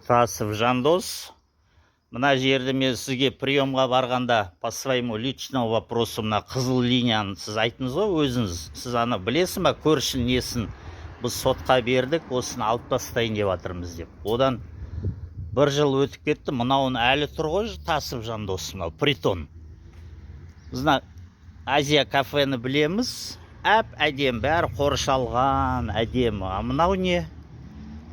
Тасов Жандос. Мына жерде мен сізге приемға барғанда по своему личному вопросу мына қызыл линияны сіз айттыңыз ғой өзіңіз. Сіз аны білесің ба, көршінің несін біз сотқа бердік, осыны алып тастайын деп жатырмыз деп. Одан бір жыл өтіп кетті, мынауын әлі тұр ғой Тасов Жандос, мынау притон. Біз Азия кафені білеміз, әдем, бәрі қоршалған, әдемі. А мынау не?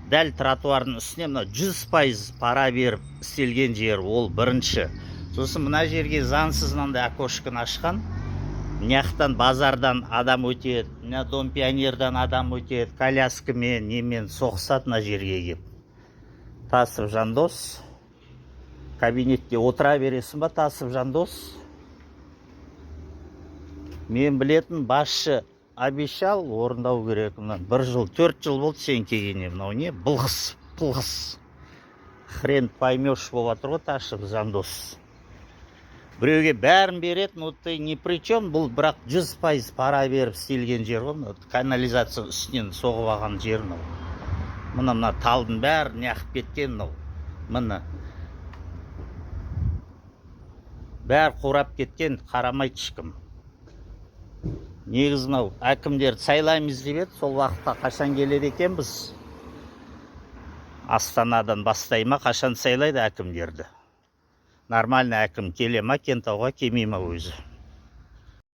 Дәл тротуардың үстіне мына 100% пара беріп істелген жер, ол бірінші. Сосын мына жерге заңсыз мынандай окошканы ашқан. Мынаяқтан базардан адам өтеді, мына Дом пионердан адам өтеді, коляскамен, немен соғысады мына жерге кеп. Тасов Жандос. Кабинетте отыра бересің ба, Тасов Жандос? Мен білетін басшы обещал, орындау керек. Бір жыл, 4 жыл болды сен келгенде. Мынау не? Пылғыс. Хрен поймешь болып жатыр ғой Тасов Жандос. Біреуге бәрін береді, но ты ни при чем, бұл бірақ 100% пара беріп істелген жер ғой. Канализация үстінен соғып алған жер мынау. Мына талдың бәрі неғып кеткен мынау. Мына бәрі қурап кеткен, қарамайды ешкім. Негізі мынау әкімдерді сайлаймыз деп еді, сол уақытта қашан келеді екен біз? Астанадан бастай ма, қашан сайлайды әкімдерді? Нормальный әкім келе ма, Кентауға келмей ма өзі?